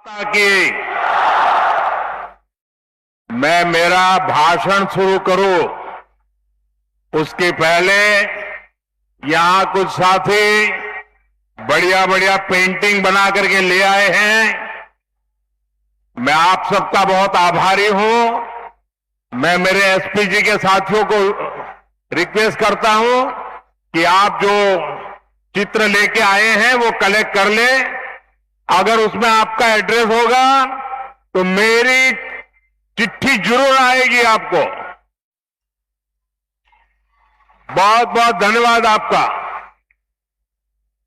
माता की। मैं मेरा भाषण शुरू करूं उसके पहले यहां कुछ साथी बढ़िया बढ़िया पेंटिंग बना करके ले आए हैं। मैं आप सबका बहुत आभारी हूं। मैं मेरे एसपी जी के साथियों को रिक्वेस्ट करता हूं कि आप जो चित्र लेके आए हैं वो कलेक्ट कर लें। अगर उसमें आपका एड्रेस होगा तो मेरी चिट्ठी जरूर आएगी आपको। बहुत बहुत धन्यवाद आपका।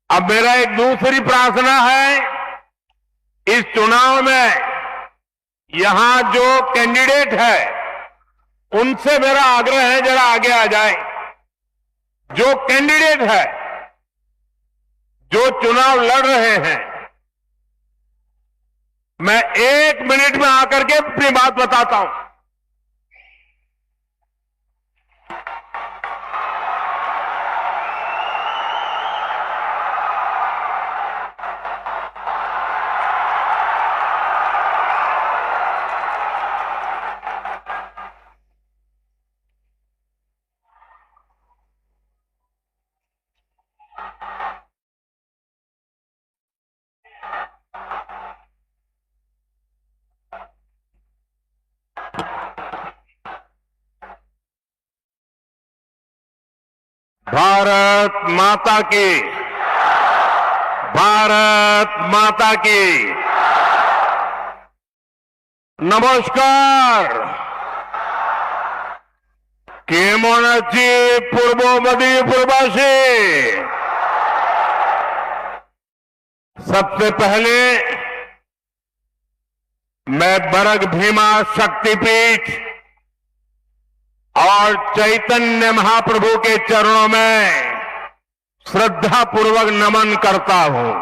अब मेरा एक दूसरी प्रार्थना है, इस चुनाव में यहां जो कैंडिडेट है उनसे मेरा आग्रह है जरा आगे आ जाए। जो कैंडिडेट है, जो चुनाव लड़ रहे हैं, मैं 1 मिनट में आकर के अपनी बात बताता हूं। भारत माता की, भारत माता की। नमस्कार। केमन आछि पूर्व मणिपुरवासी। सबसे पहले मैं बरग भीमा शक्तिपीठ और चैतन्य महाप्रभु के चरणों में श्रद्धापूर्वक नमन करता हूं।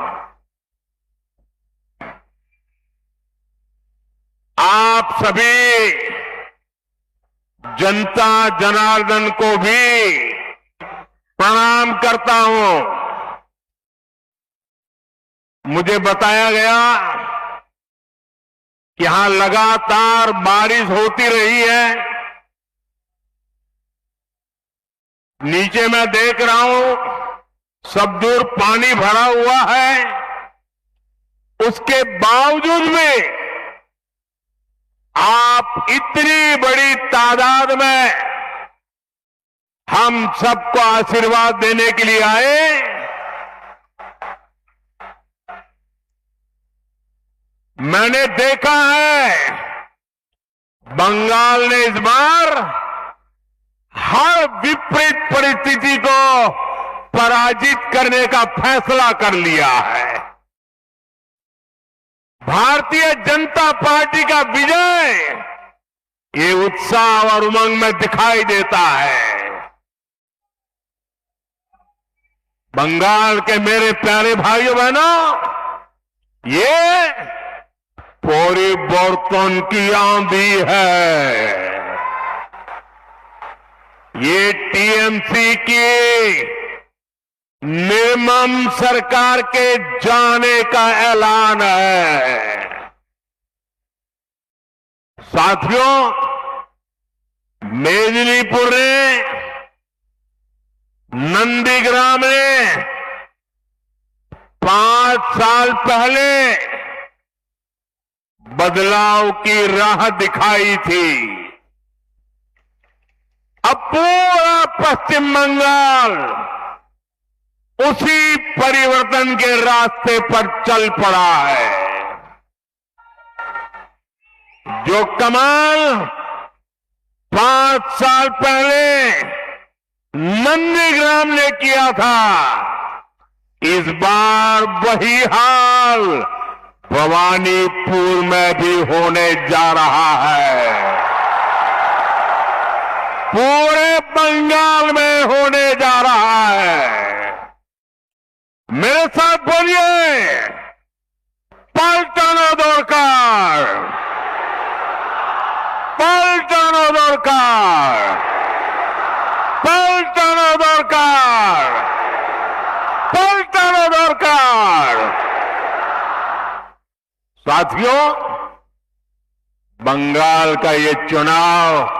आप सभी जनता जनार्दन को भी प्रणाम करता हूं। मुझे बताया गया कि यहां लगातार बारिश होती रही है। नीचे मैं देख रहा हूं सब दूर पानी भरा हुआ है। उसके बावजूद में आप इतनी बड़ी तादाद में हम सबको आशीर्वाद देने के लिए आए। मैंने देखा है बंगाल ने इस बार हर विपरीत परिस्थिति को पराजित करने का फैसला कर लिया है। भारतीय जनता पार्टी का विजय ये उत्साह और उमंग में दिखाई देता है। बंगाल के मेरे प्यारे भाइयों बहनों, ये परिवर्तन की आंधी है। ये टीएमसी की निर्मम सरकार के जाने का ऐलान है। साथियों, मेदिनीपुर ने, नंदीग्राम ने 5 साल पहले बदलाव की राह दिखाई थी। अब पूरा पश्चिम बंगाल उसी परिवर्तन के रास्ते पर चल पड़ा है। जो कमाल 5 साल पहले नंदीग्राम ने किया था, इस बार वही हाल भवानीपुर में भी होने जा रहा है। पूरे बंगाल में होने जा रहा है। मेरे साथ बोलिए, पलटानो दरकार, पलटानो दरकार, पलटानो दरकार, पलटानो दरकार। साथियों, बंगाल का ये चुनाव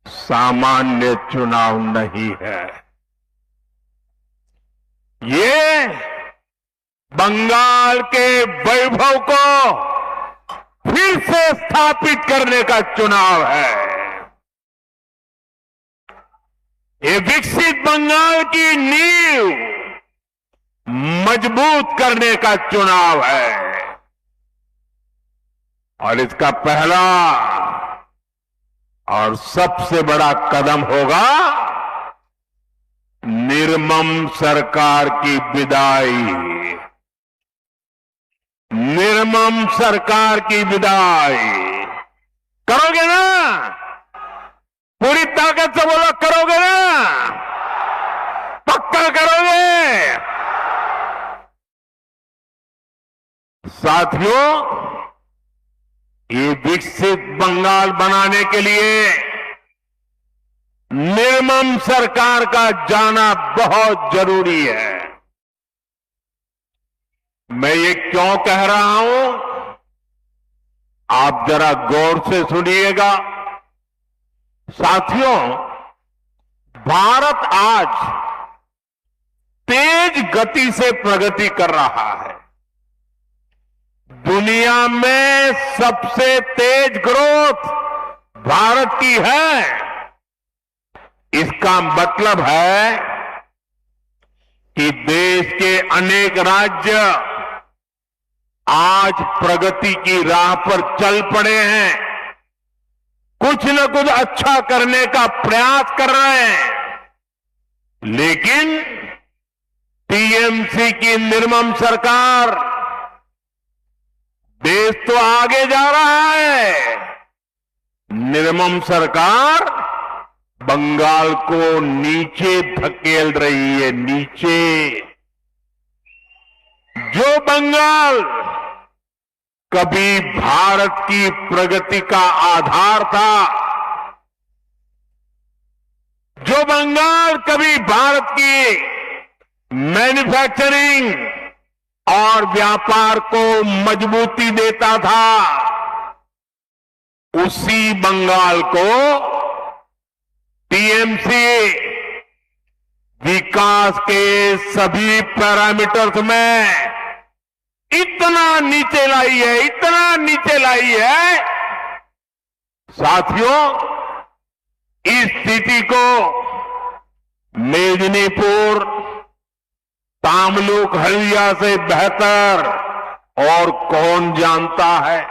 सामान्य चुनाव नहीं है। ये बंगाल के वैभव को फिर से स्थापित करने का चुनाव है। ये विकसित बंगाल की नींव मजबूत करने का चुनाव है और इसका पहला और सबसे बड़ा कदम होगा निर्मम सरकार की विदाई। निर्मम सरकार की विदाई करोगे ना? पूरी ताकत से बोलो, करोगे ना? पक्का करोगे? साथियों, ये विकसित बंगाल बनाने के लिए निर्मम सरकार का जाना बहुत जरूरी है। मैं ये क्यों कह रहा हूं, आप जरा गौर से सुनिएगा। साथियों, भारत आज तेज गति से प्रगति कर रहा है। दुनिया में सबसे तेज ग्रोथ भारत की है। इसका मतलब है कि देश के अनेक राज्य आज प्रगति की राह पर चल पड़े हैं, कुछ न कुछ अच्छा करने का प्रयास कर रहे हैं। लेकिन टीएमसी की निर्मम सरकार, देश तो आगे जा रहा है, निर्मम सरकार बंगाल को नीचे धकेल रही है। नीचे जो बंगाल कभी भारत की प्रगति का आधार था, जो बंगाल कभी भारत की मैन्युफैक्चरिंग और व्यापार को मजबूती देता था, उसी बंगाल को टीएमसी विकास के सभी पैरामीटर्स में इतना नीचे लाई है, इतना नीचे लाई है। साथियों, इस स्थिति को मेदिनीपुर, तामलुक, हल्दिया से बेहतर और कौन जानता है।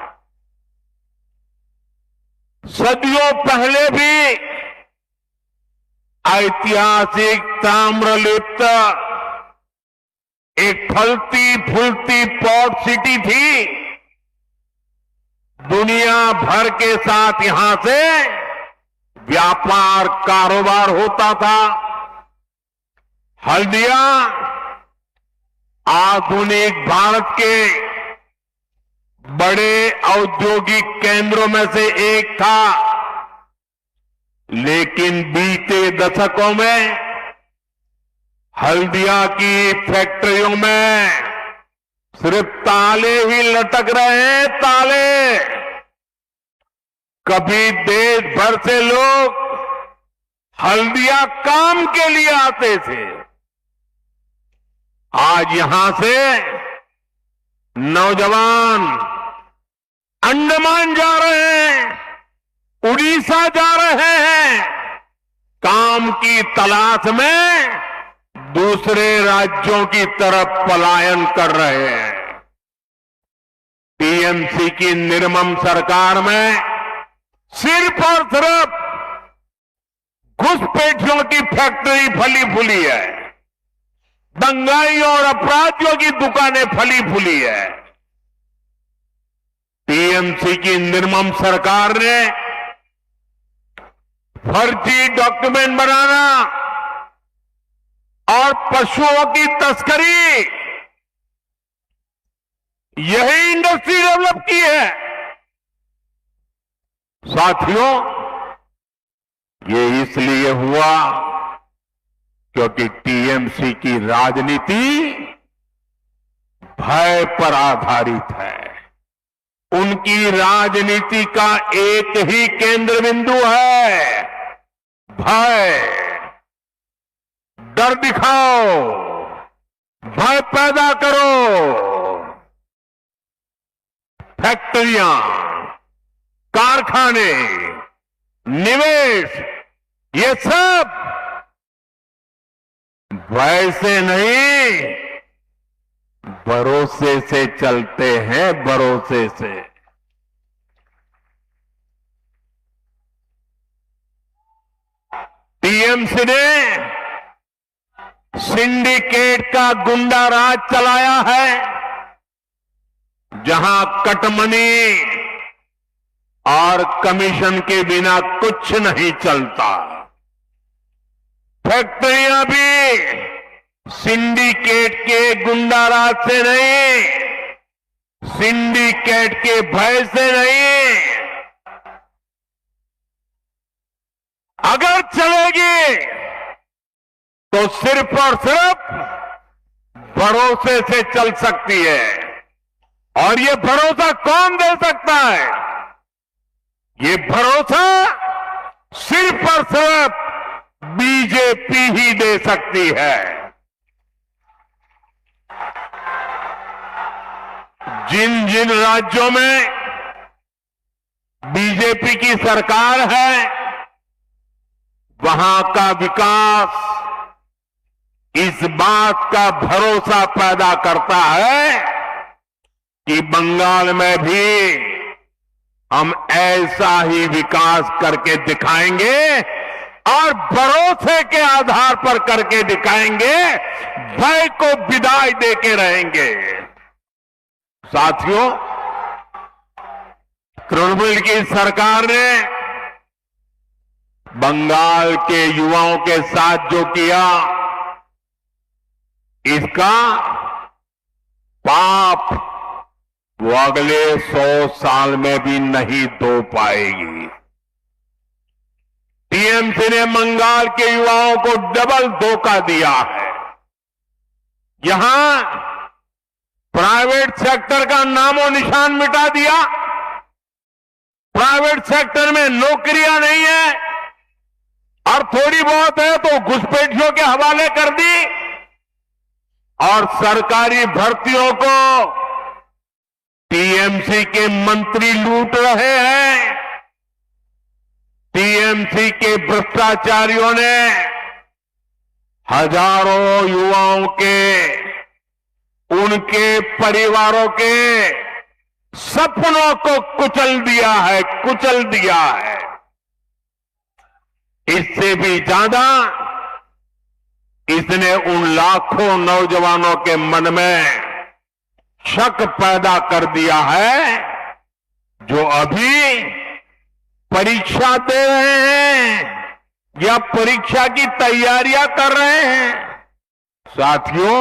सदियों पहले भी ऐतिहासिक ताम्रलिप्त एक फलती फूलती पोर्ट सिटी थी। दुनिया भर के साथ यहां से व्यापार कारोबार होता था। हल्दिया आधुनिक भारत के बड़े औद्योगिक केंद्रों में से एक था, लेकिन बीते दशकों में हल्दिया की फैक्ट्रियों में सिर्फ ताले ही लटक रहे हैं, ताले। कभी देश भर से लोग हल्दिया काम के लिए आते थे, आज यहां से नौजवान अंडमान जा रहे हैं, उड़ीसा जा रहे हैं, काम की तलाश में दूसरे राज्यों की तरफ पलायन कर रहे हैं। टीएमसी की निर्मम सरकार में सिर्फ और सिर्फ घुसपैठियों की फैक्ट्री फली फूली है, दंगाई और अपराधियों की दुकानें फली फूली है। टीएमसी की निर्मम सरकार ने फर्जी डॉक्यूमेंट बनाना और पशुओं की तस्करी, यही इंडस्ट्री डेवलप की है। साथियों, ये इसलिए हुआ क्योंकि टीएमसी की राजनीति भय पर आधारित है। उनकी राजनीति का एक ही केंद्र बिंदु है, भय। डर दिखाओ, भय पैदा करो। फैक्ट्रियां, कारखाने, निवेश, ये सब वैसे नहीं, भरोसे से चलते हैं, भरोसे से। टीएमसी ने सिंडिकेट का गुंडा राज चलाया है, जहां कटमनी और कमीशन के बिना कुछ नहीं चलता। फैक्ट्रियां भी सिंडिकेट के गुंडा राज से नहीं, सिंडिकेट के भय से नहीं। अगर चलेगी तो सिर्फ और सिर्फ भरोसे से चल सकती है। और ये भरोसा कौन दे सकता है? ये भरोसा सिर्फ और सिर्फ बीजेपी ही दे सकती है। जिन जिन राज्यों में बीजेपी की सरकार है, वहां का विकास इस बात का भरोसा पैदा करता है कि बंगाल में भी हम ऐसा ही विकास करके दिखाएंगे, और भरोसे के आधार पर करके दिखाएंगे, भय को विदाई देके रहेंगे। साथियों, तृणमूल की सरकार ने बंगाल के युवाओं के साथ जो किया, इसका पाप वो अगले 100 साल में भी नहीं धो पाएगी। टीएमसी ने बंगाल के युवाओं को डबल धोखा दिया है। यहां प्राइवेट सेक्टर का नामो निशान मिटा दिया। प्राइवेट सेक्टर में नौकरियां नहीं है, और थोड़ी बहुत है तो घुसपैठियों के हवाले कर दी, और सरकारी भर्तियों को टीएमसी के मंत्री लूट रहे हैं। टीएमसी के भ्रष्टाचारियों ने हजारों युवाओं के, उनके परिवारों के सपनों को कुचल दिया है, कुचल दिया है। इससे भी ज्यादा इसने उन लाखों नौजवानों के मन में शक पैदा कर दिया है, जो अभी परीक्षा दे रहे हैं या परीक्षा की तैयारियां कर रहे हैं। साथियों,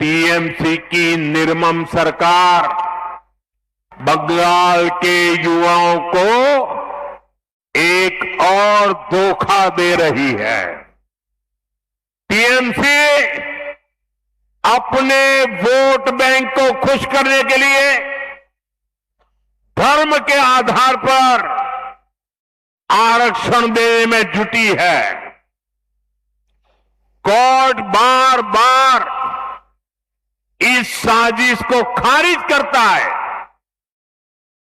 टीएमसी की निर्मम सरकार बंगाल के युवाओं को एक और धोखा दे रही है। टीएमसी अपने वोट बैंक को खुश करने के लिए धर्म के आधार पर आरक्षण देने में जुटी है। कोर्ट बार बार इस साजिश को खारिज करता है,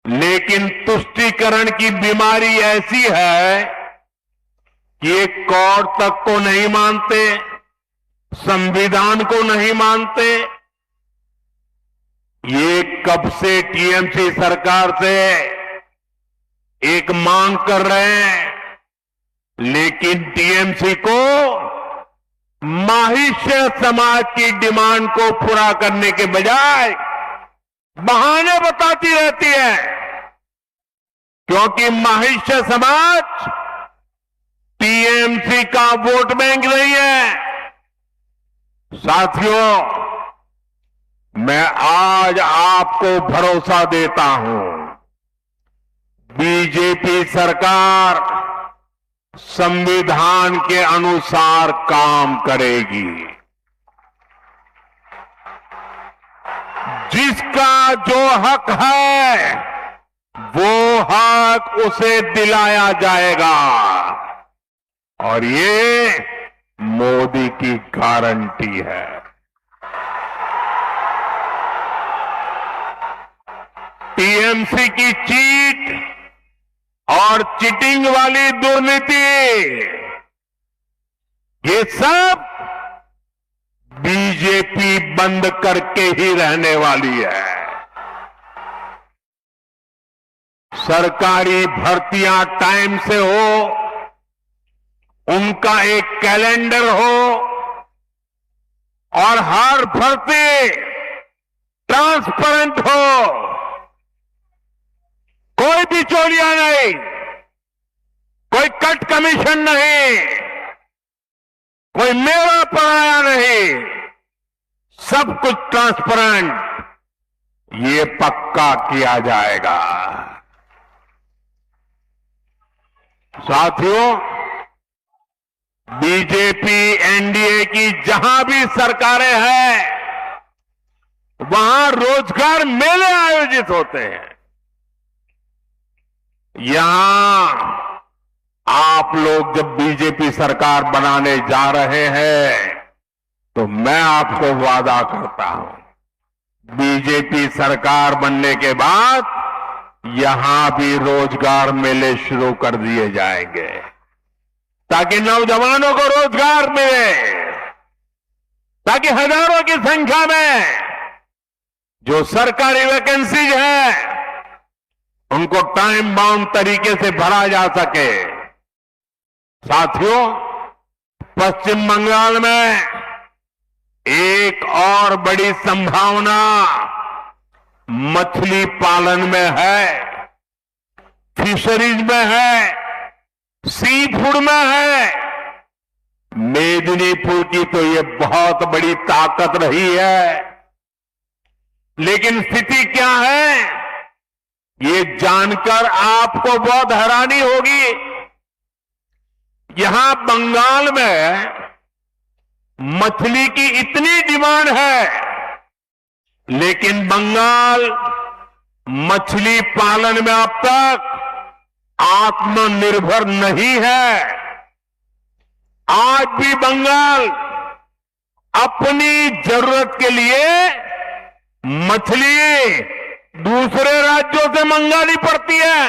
लेकिन तुष्टीकरण की बीमारी ऐसी है कि ये कोर्ट तक को नहीं मानते, संविधान को नहीं मानते। ये कब से टीएमसी सरकार से एक मांग कर रहे हैं, लेकिन टीएमसी को माहिष्य समाज की डिमांड को पूरा करने के बजाय बहाने बताती रहती है, क्योंकि माहिष्य समाज टीएमसी का वोट बैंक नहीं है। साथियों, मैं आज आपको भरोसा देता हूं, बीजेपी सरकार संविधान के अनुसार काम करेगी। जिसका जो हक है वो हक उसे दिलाया जाएगा और ये मोदी की गारंटी है। टीएमसी की चीट और चीटिंग वाली दुर्नीति ये सब बीजेपी बंद करके ही रहने वाली है। सरकारी भर्तियां टाइम से हो, उनका एक कैलेंडर हो और हर भर्ती ट्रांसपेरेंट हो, कोई बिचौलिया नहीं, कोई कट कमीशन नहीं, कोई मेरा पराया नहीं, सब कुछ ट्रांसपेरेंट, ये पक्का किया जाएगा। साथियों, बीजेपी एनडीए की जहां भी सरकारें हैं वहां रोजगार मेले आयोजित होते हैं। यहां आप लोग जब बीजेपी सरकार बनाने जा रहे हैं तो मैं आपको वादा करता हूं, बीजेपी सरकार बनने के बाद यहां भी रोजगार मेले शुरू कर दिए जाएंगे ताकि नौजवानों को रोजगार मिले, ताकि हजारों की संख्या में जो सरकारी वैकेंसीज है उनको टाइम बाउंड तरीके से भरा जा सके। साथियों, पश्चिम बंगाल में एक और बड़ी संभावना मछली पालन में है, फिशरीज में है, सी फूड में है। मेदिनीपुर की तो ये बहुत बड़ी ताकत रही है, लेकिन स्थिति क्या है ये जानकर आपको बहुत हैरानी होगी। यहां बंगाल में मछली की इतनी डिमांड है, लेकिन बंगाल मछली पालन में अब तक आत्मनिर्भर नहीं है। आज भी बंगाल अपनी जरूरत के लिए मछली दूसरे राज्यों से मंगानी पड़ती है।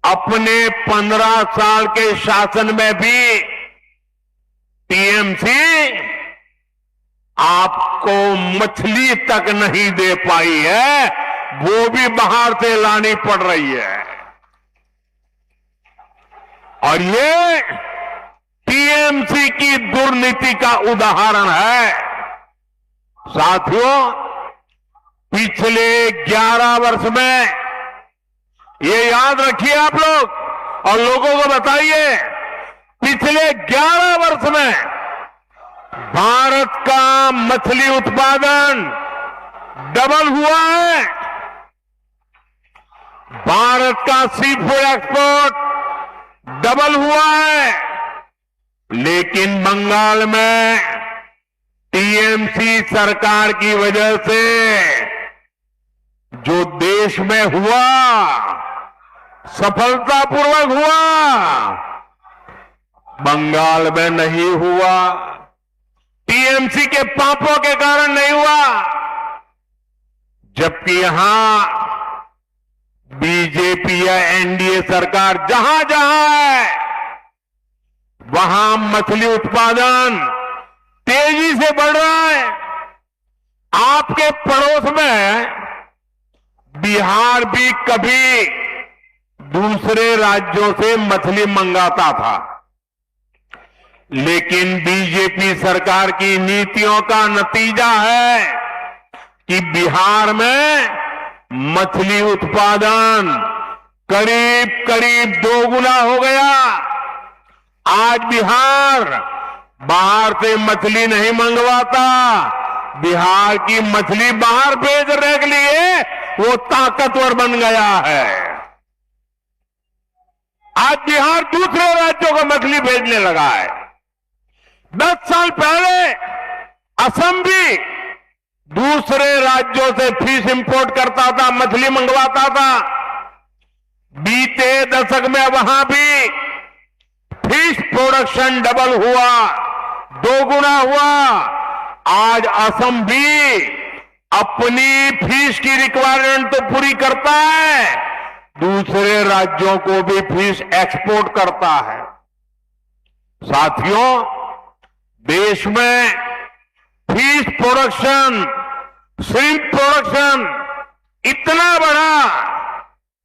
अपने 15 साल के शासन में भी टीएमसी आपको मछली तक नहीं दे पाई है, वो भी बाहर से लानी पड़ रही है। और ये टीएमसी की दुर्नीति का उदाहरण है। साथियों, पिछले 11 वर्ष में ये याद रखिए आप लोग और लोगों को बताइए, पिछले 11 वर्ष में भारत का मछली उत्पादन डबल हुआ है। भारत का सी फूड एक्सपोर्ट डबल हुआ है, लेकिन बंगाल में टीएमसी सरकार की वजह से जो देश में हुआ, सफलतापूर्वक हुआ, बंगाल में नहीं हुआ। टीएमसी के पापों के कारण नहीं हुआ, जबकि यहां बीजेपी या एनडीए सरकार जहां जहां है वहां मछली उत्पादन तेजी से बढ़ रहा है। आपके पड़ोस में बिहार भी कभी दूसरे राज्यों से मछली मंगाता था, लेकिन बीजेपी सरकार की नीतियों का नतीजा है कि बिहार में मछली उत्पादन करीब करीब 2 गुना हो गया। आज बिहार बाहर से मछली नहीं मंगवाता, बिहार की मछली बाहर भेजने के लिए वो ताकतवर बन गया है। आज बिहार दूसरे राज्यों को मछली भेजने लगा है। 10 साल पहले असम भी दूसरे राज्यों से फिश इंपोर्ट करता था, मछली मंगवाता था। बीते दशक में वहां भी फिश प्रोडक्शन डबल हुआ, दोगुना हुआ। आज असम भी अपनी फिश की रिक्वायरमेंट तो पूरी करता है, दूसरे राज्यों को भी फिश एक्सपोर्ट करता है। साथियों, देश में फिश प्रोडक्शन, श्रिम्प प्रोडक्शन इतना बढ़ा,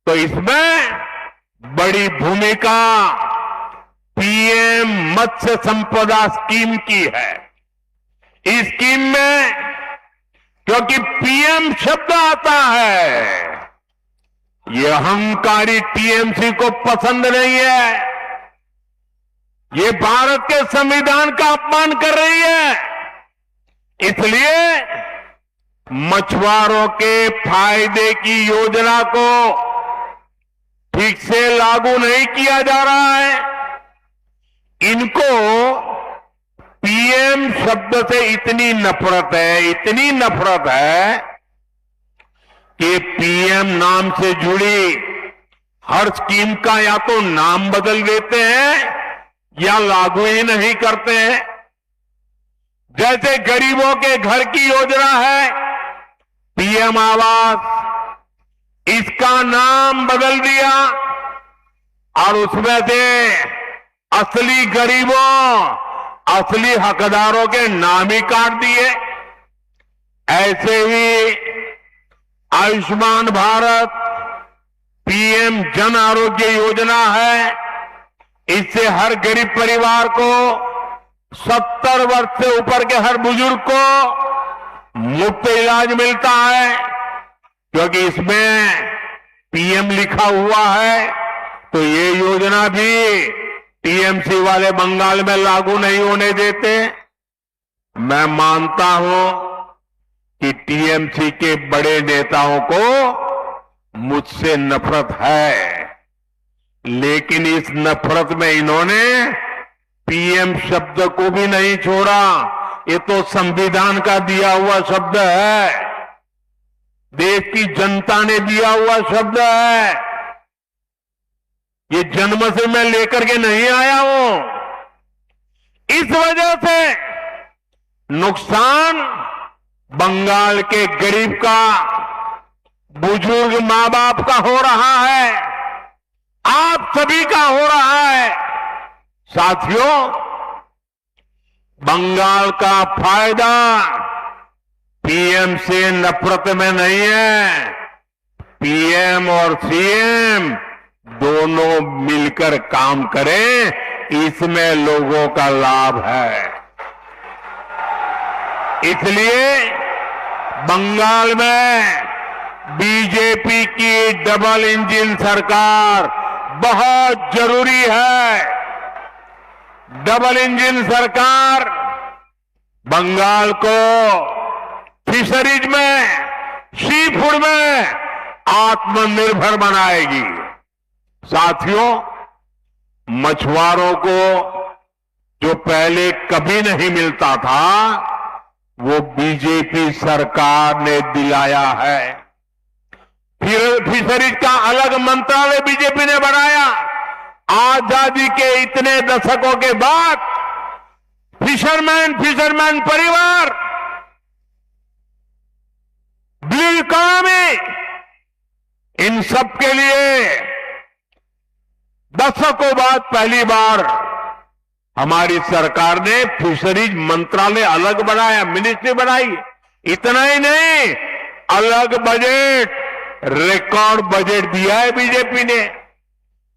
तो इसमें बड़ी भूमिका पीएम मत्स्य संपदा स्कीम की है। इस स्कीम में क्योंकि पीएम शब्द आता है, ये अहंकारी टीएमसी को पसंद नहीं है। ये भारत के संविधान का अपमान कर रही है। इसलिए मछुआरों के फायदे की योजना को ठीक से लागू नहीं किया जा रहा है। इनको पीएम शब्द से इतनी नफरत है कि पीएम नाम से जुड़ी हर स्कीम का या तो नाम बदल देते हैं या लागू ही नहीं करते हैं। जैसे गरीबों के घर की योजना है पीएम आवास, इसका नाम बदल दिया और उसमें से असली गरीबों, असली हकदारों के नाम ही काट दिए। ऐसे ही आयुष्मान भारत, पीएम जन आरोग्य योजना है। इससे हर गरीब परिवार को, 70 वर्ष से ऊपर के हर बुजुर्ग को मुफ्त इलाज मिलता है। क्योंकि इसमें पीएम लिखा हुआ है, तो ये योजना भी टीएमसी वाले बंगाल में लागू नहीं होने देते। मैं मानता हूं कि टीएमसी के बड़े नेताओं को मुझसे नफरत है, लेकिन इस नफरत में इन्होंने पीएम शब्द को भी नहीं छोड़ा। ये तो संविधान का दिया हुआ शब्द है, देश की जनता ने दिया हुआ शब्द है। ये जन्म से मैं लेकर के नहीं आया हूं। इस वजह से नुकसान बंगाल के गरीब का, बुजुर्ग मां बाप का हो रहा है, आप सभी का हो रहा है। साथियों, बंगाल का फायदा पीएम से नफरत में नहीं है। पीएम और सीएम दोनों मिलकर काम करें, इसमें लोगों का लाभ है। इसलिए बंगाल में बीजेपी की डबल इंजन सरकार बहुत जरूरी है। डबल इंजन सरकार बंगाल को फिशरीज में, सी फूड में आत्मनिर्भर बनाएगी। साथियों, मछुआरों को जो पहले कभी नहीं मिलता था, वो बीजेपी सरकार ने दिलाया है। फिर फिशरीज का अलग मंत्रालय बीजेपी ने बनाया। आजादी के इतने दशकों के बाद फिशरमैन परिवार, ब्लू इकोनॉमी, इन सब के लिए दशकों बाद पहली बार हमारी सरकार ने फिशरीज मंत्रालय अलग बनाया, मिनिस्ट्री बनाई। इतना ही नहीं, अलग बजट, रिकॉर्ड बजट दिया है बीजेपी ने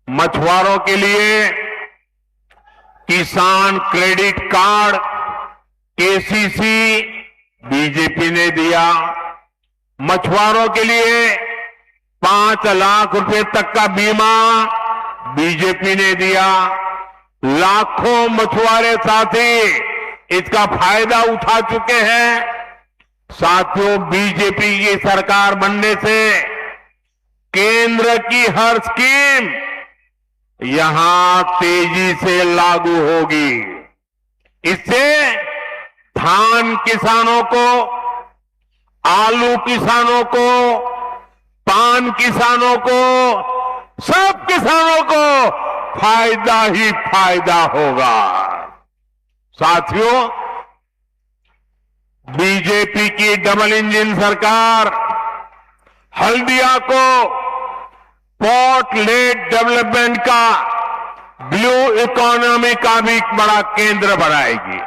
मछुआरों के लिए। किसान क्रेडिट कार्ड, केसीसी बीजेपी ने दिया। मछुआरों के लिए 5 लाख रुपए तक का बीमा बीजेपी ने दिया। लाखों मछुआरे साथी इसका फायदा उठा चुके हैं। साथियों, बीजेपी की सरकार बनने से केंद्र की हर स्कीम यहां तेजी से लागू होगी। इससे धान किसानों को आलू किसानों को, पान किसानों को, सब किसानों को फायदा ही फायदा होगा। साथियों, बीजेपी की डबल इंजन सरकार हल्दिया को पोर्ट लेड डेवलपमेंट का, ब्लू इकोनॉमी का भी एक बड़ा केंद्र बनाएगी।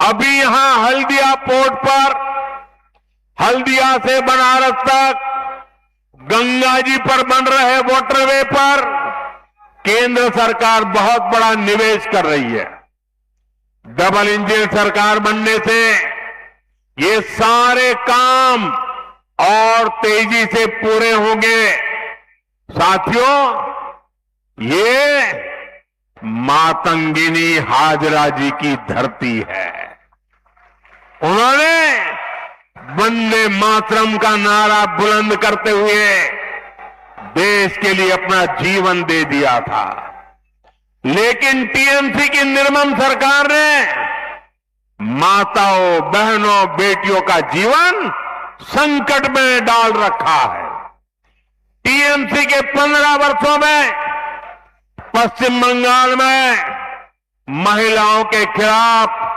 अभी यहां हल्दिया पोर्ट पर, हल्दिया से बनारस तक, गंगा जी पर बन रहे वाटरवे पर केंद्र सरकार बहुत बड़ा निवेश कर रही है। डबल इंजन सरकार बनने से ये सारे काम और तेजी से पूरे होंगे। साथियों, ये मातंगिनी हाजरा जी की धरती है। उन्होंने वंदे मातरम का नारा बुलंद करते हुए देश के लिए अपना जीवन दे दिया था। लेकिन टीएमसी की निर्मम सरकार ने माताओं, बहनों, बेटियों का जीवन संकट में डाल रखा है। टीएमसी के 15 वर्षों में पश्चिम बंगाल में महिलाओं के खिलाफ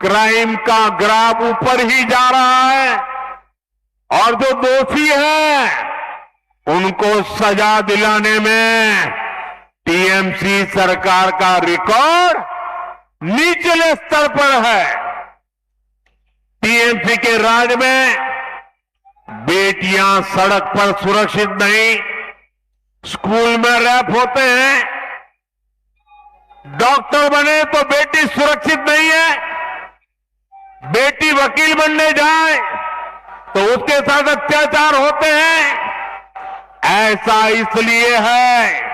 क्राइम का ग्राफ ऊपर ही जा रहा है और जो दोषी हैं उनको सजा दिलाने में टीएमसी सरकार का रिकॉर्ड निचले स्तर पर है। टीएमसी के राज में बेटियां सड़क पर सुरक्षित नहीं, स्कूल में रैप होते हैं, डॉक्टर बने तो बेटी सुरक्षित नहीं है, बेटी वकील बनने जाए तो उसके साथ अत्याचार होते हैं। ऐसा इसलिए है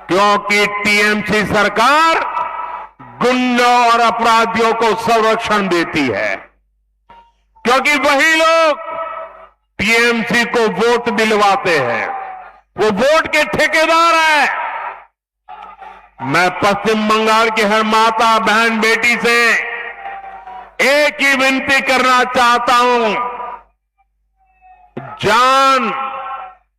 क्योंकि टीएमसी सरकार गुंडों और अपराधियों को संरक्षण देती है, क्योंकि वही लोग टीएमसी को वोट दिलवाते हैं, वो वोट के ठेकेदार हैं। मैं पश्चिम बंगाल की हर माता, बहन, बेटी से एक ही विनती करना चाहता हूं, जान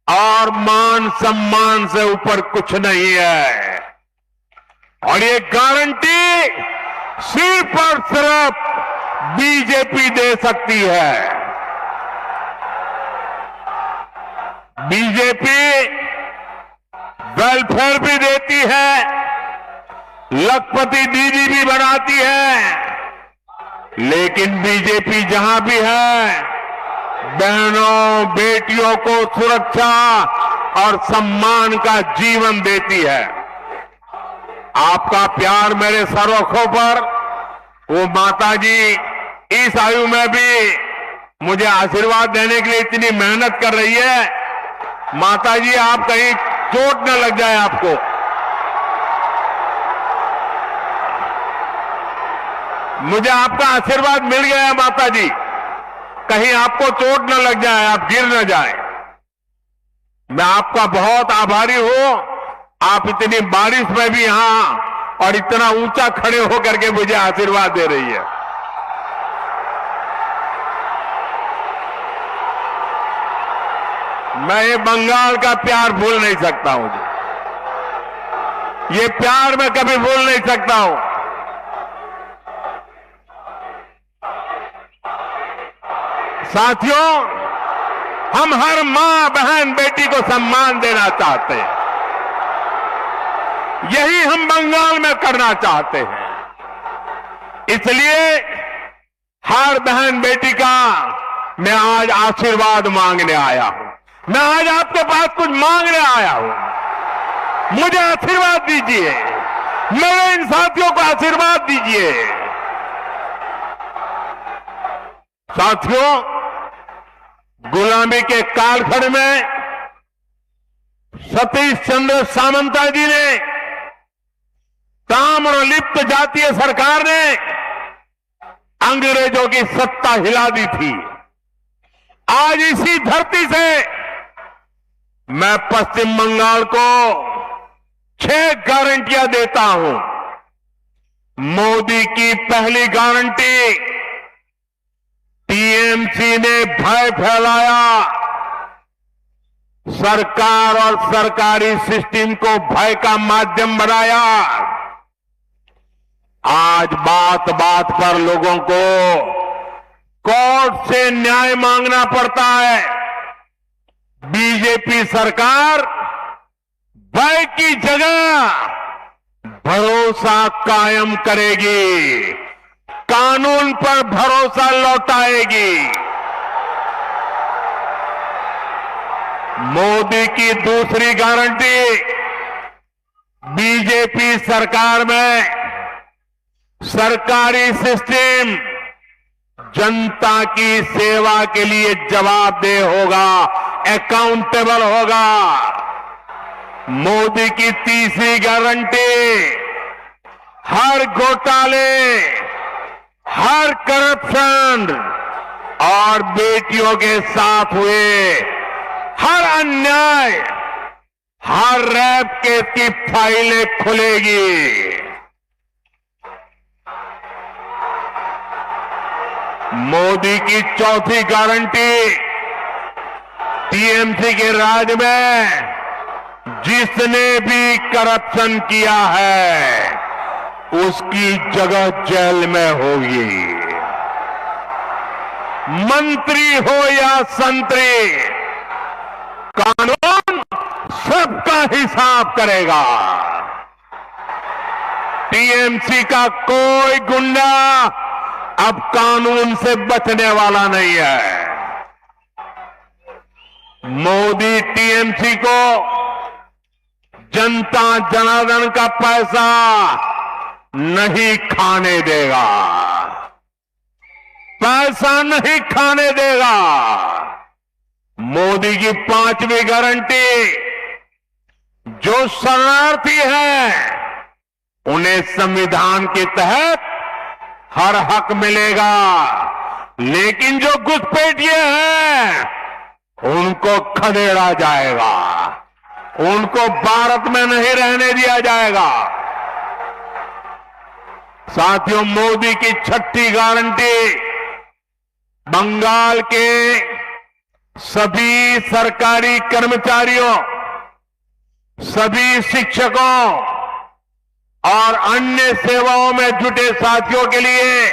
और मान सम्मान से ऊपर कुछ नहीं है और ये गारंटी सिर्फ और सिर्फ बीजेपी दे सकती है। बीजेपी वेलफेयर भी देती है, लखपति दीदी भी बनाती है, लेकिन बीजेपी जहां भी है बहनों, बेटियों को सुरक्षा और सम्मान का जीवन देती है। आपका प्यार मेरे सरोखों पर, वो माताजी इस आयु में भी मुझे आशीर्वाद देने के लिए इतनी मेहनत कर रही है। माताजी, आप कहीं चोट न लग जाए आपको। मुझे आपका आशीर्वाद मिल गया है माताजी, कहीं आपको चोट न लग जाए, आप गिर न जाए। मैं आपका बहुत आभारी हूं, आप इतनी बारिश में भी यहां और इतना ऊंचा खड़े होकर के मुझे आशीर्वाद दे रही है। मैं ये बंगाल का प्यार भूल नहीं सकता हूं, ये प्यार मैं कभी भूल नहीं सकता हूं। साथियों, हम हर मां, बहन, बेटी को सम्मान देना चाहते हैं, यही हम बंगाल में करना चाहते हैं। इसलिए हर बहन बेटी का मैं आज आशीर्वाद मांगने आया हूं। मैं आज आपके पास कुछ मांगने आया हूं, मुझे आशीर्वाद दीजिए, मेरे इन साथियों को आशीर्वाद दीजिए। साथियों, गुलामी के कालखंड में सतीश चंद्र सामंता जी ने, ताम्रलिप्त जातीय सरकार ने अंग्रेजों की सत्ता हिला दी थी। आज इसी धरती से मैं पश्चिम बंगाल को 6 गारंटियां देता हूं। मोदी की पहली गारंटी, टीएमसी ने भय फैलाया, सरकार और सरकारी सिस्टम को भय का माध्यम बनाया। आज बात बात पर लोगों को कोर्ट से न्याय मांगना पड़ता है। बीजेपी सरकार भय की जगह भरोसा कायम करेगी, कानून पर भरोसा लौटाएगी। मोदी की दूसरी गारंटी, बीजेपी सरकार में सरकारी सिस्टम जनता की सेवा के लिए जवाबदेह होगा, अकाउंटेबल होगा। मोदी की तीसरी गारंटी, हर घोटाले, हर करप्शन और बेटियों के साथ हुए हर अन्याय, हर रेप केस की फाइलें खुलेगी। मोदी की चौथी गारंटी, टीएमसी के राज में जिसने भी करप्शन किया है उसकी जगह जेल में होगी। मंत्री हो या संतरी, कानून सबका हिसाब करेगा। टीएमसी का कोई गुंडा अब कानून से बचने वाला नहीं है। मोदी टीएमसी को जनता जनार्दन का पैसा नहीं खाने देगा, पैसा नहीं खाने देगा। मोदी की पांचवी गारंटी, जो शरणार्थी हैं उन्हें संविधान के तहत हर हक मिलेगा, लेकिन जो घुसपैठिए हैं उनको खदेड़ा जाएगा, उनको भारत में नहीं रहने दिया जाएगा। साथियों, मोदी की छठी गारंटी, बंगाल के सभी सरकारी कर्मचारियों, सभी शिक्षकों और अन्य सेवाओं में जुटे साथियों के लिए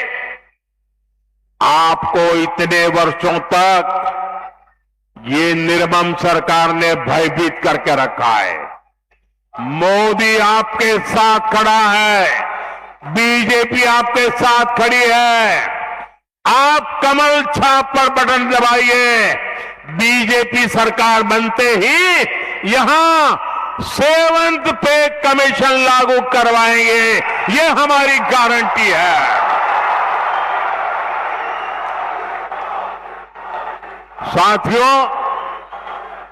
आपको इतने वर्षों तक ये निर्मम सरकार ने भयभीत करके रखा है। मोदी आपके साथ खड़ा है, बीजेपी आपके साथ खड़ी है। आप कमल छाप पर बटन दबाइए, बीजेपी सरकार बनते ही यहां 7th पे कमीशन लागू करवाएंगे, ये हमारी गारंटी है। साथियों,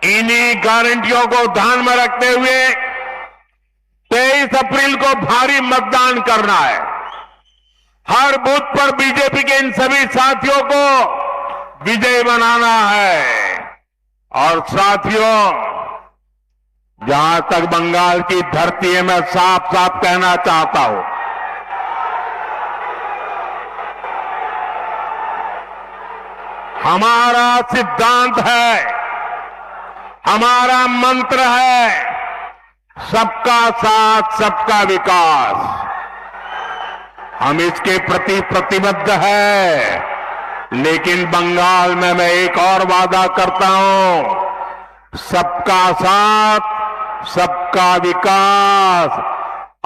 इन्हीं गारंटियों को ध्यान में रखते हुए 23 अप्रैल को भारी मतदान करना है। हर बूथ पर बीजेपी के इन सभी साथियों को विजयी बनाना है। और साथियों, जहां तक बंगाल की धरती है, मैं साफ साफ कहना चाहता हूं, हमारा सिद्धांत है, हमारा मंत्र है, सबका साथ सबका विकास। हम इसके प्रति प्रतिबद्ध है, लेकिन बंगाल में मैं एक और वादा करता हूं, सबका साथ सबका विकास।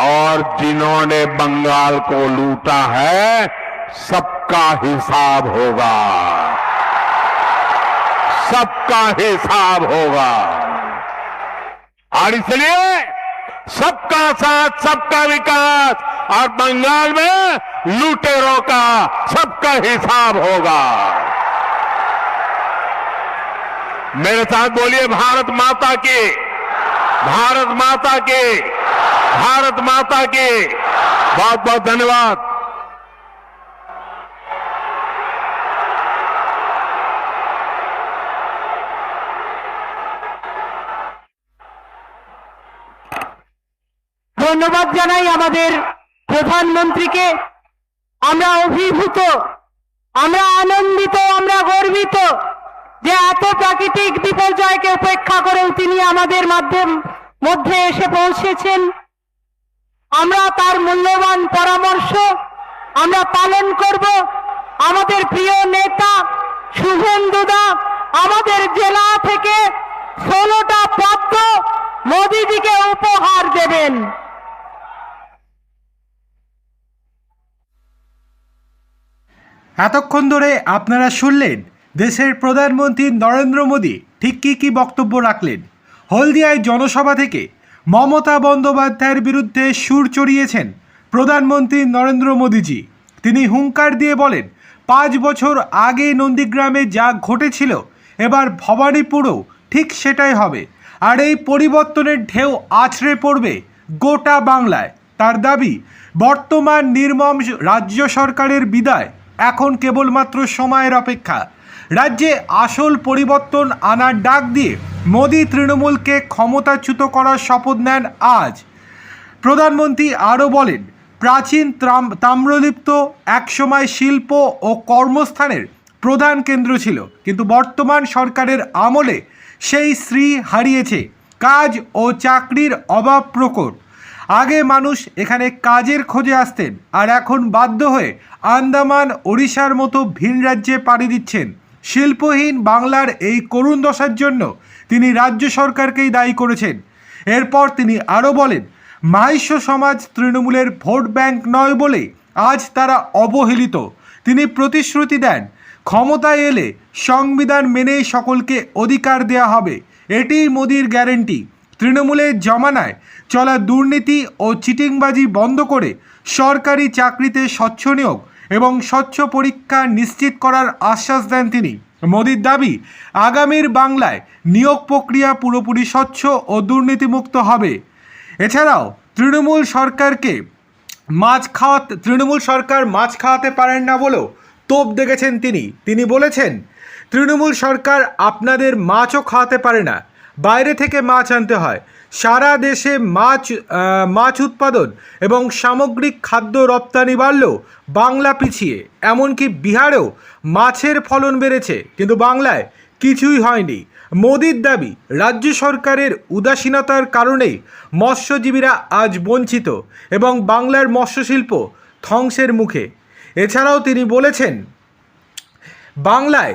और जिन्होंने बंगाल को लूटा है, सबका हिसाब होगा, सबका हिसाब होगा। और इसलिए सबका साथ सबका विकास और बंगाल में लुटेरों का सबका हिसाब होगा। मेरे साथ बोलिए, भारत माता की, भारत माता की, भारत माता की। बहुत बहुत धन्यवाद। ধন্যবাদ জানাই আমাদের প্রধানমন্ত্রীকে। আমরা অভিভূত আমরা আনন্দিত, আমরা গর্বিত যে এত প্রাকৃতিক বিপর্যয়কে উপেক্ষা করেও তিনি আমাদের মধ্যে এসে পৌঁছেছেন। আমরা তার মূল্যবান পরামর্শ আমরা পালন করব। আমাদের প্রিয় নেতা শুভেন্দু দা আমাদের জেলা থেকে 16টা পদ্ম মোদিজিকে উপহার দেবেন। এতক্ষণ ধরে আপনারা শুনলেন দেশের প্রধানমন্ত্রী নরেন্দ্র মোদী ঠিক কী বক্তব্য রাখলেন। হলদিয়ায় জনসভা থেকে মমতা বন্দ্যোপাধ্যায়ের বিরুদ্ধে সুর চড়িয়েছেন প্রধানমন্ত্রী নরেন্দ্র মোদীজি। তিনি হুঙ্কার দিয়ে বলেন, 5 বছর আগে নন্দীগ্রামে যা ঘটেছিল এবার ভবানীপুরেও ঠিক সেটাই হবে, আর এই পরিবর্তনের ঢেউ আছড়ে পড়বে গোটা বাংলায়। তার দাবি, বর্তমান নির্মম রাজ্য সরকারের বিদায় এখন কেবলমাত্র সময়ের অপেক্ষা। রাজ্যে আসল পরিবর্তন আনার ডাক দিয়ে মোদী তৃণমূলকে ক্ষমতাচ্যুত করার শপথ নেন আজ। প্রধানমন্ত্রী আরও বলেন, প্রাচীন তাম্রলিপ্ত একসময় শিল্প ও কর্মস্থানের প্রধান কেন্দ্র ছিল, কিন্তু বর্তমান সরকারের আমলে সেই শ্রী হারিয়েছে। কাজ ও চাকরির অভাব প্রকট। আগে মানুষ এখানে কাজের খোঁজে আসতেন, আর এখন বাধ্য হয়ে আন্দামান ওড়িশার মতো ভিন রাজ্যে পাড়ি দিচ্ছেন। শিল্পহীন বাংলার এই করুণ দশার জন্য তিনি রাজ্য সরকারকেই দায়ী করেছেন। এরপর তিনি আরও বলেন, মাহিষ্য সমাজ তৃণমূলের ভোট ব্যাংক নয় বলে আজ তারা অবহেলিত। তিনি প্রতিশ্রুতি দেন, ক্ষমতায় এলে সংবিধান মেনেই সকলকে অধিকার দেয়া হবে। এটিই মোদির গ্যারেন্টি। তৃণমূলের জমানায় চলা দুর্নীতি ও চিটিংবাজি বন্ধ করে সরকারি চাকরিতে স্বচ্ছ নিয়োগ এবং স্বচ্ছ পরীক্ষা নিশ্চিত করার আশ্বাস দেন তিনি। মোদির দাবি, আগামীর বাংলায় নিয়োগ প্রক্রিয়া পুরোপুরি স্বচ্ছ ও দুর্নীতিমুক্ত হবে। এছাড়াও তৃণমূল সরকার মাছ খাওয়াতে পারেন না বলেও তোপ দেখেছেন তিনি বলেছেন, তৃণমূল সরকার আপনাদের মাছও খাওয়াতে পারে না, বাইরে থেকে মাছ আনতে হয়। সারা দেশে মাছ উৎপাদন এবং সামগ্রিক খাদ্য রপ্তানি বাড়লেও বাংলা পিছিয়ে। এমনকি বিহারেও মাছের ফলন বেড়েছে, কিন্তু বাংলায় কিছুই হয়নি। মোদির দাবি, রাজ্য সরকারের উদাসীনতার কারণেই মৎস্যজীবীরা আজ বঞ্চিত এবং বাংলার মৎস্যশিল্প ধ্বংসের মুখে। এছাড়াও তিনি বলেছেন, বাংলায়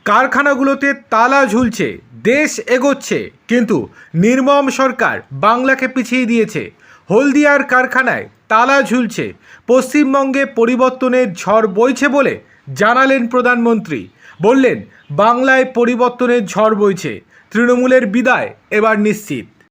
কারখানাগুলোতে তালা ঝুলছে, দেশ এগোচ্ছে, কিন্তু নির্মম সরকার বাংলাকে পিছিয়ে দিয়েছে। হলদিয়ার কারখানায় তালা ঝুলছে, পশ্চিমবঙ্গে পরিবর্তনের ঝড় বইছে বলে জানালেন প্রধানমন্ত্রী। বললেন, বাংলায় পরিবর্তনের ঝড় বইছে, তৃণমূলের বিদায় এবার নিশ্চিত।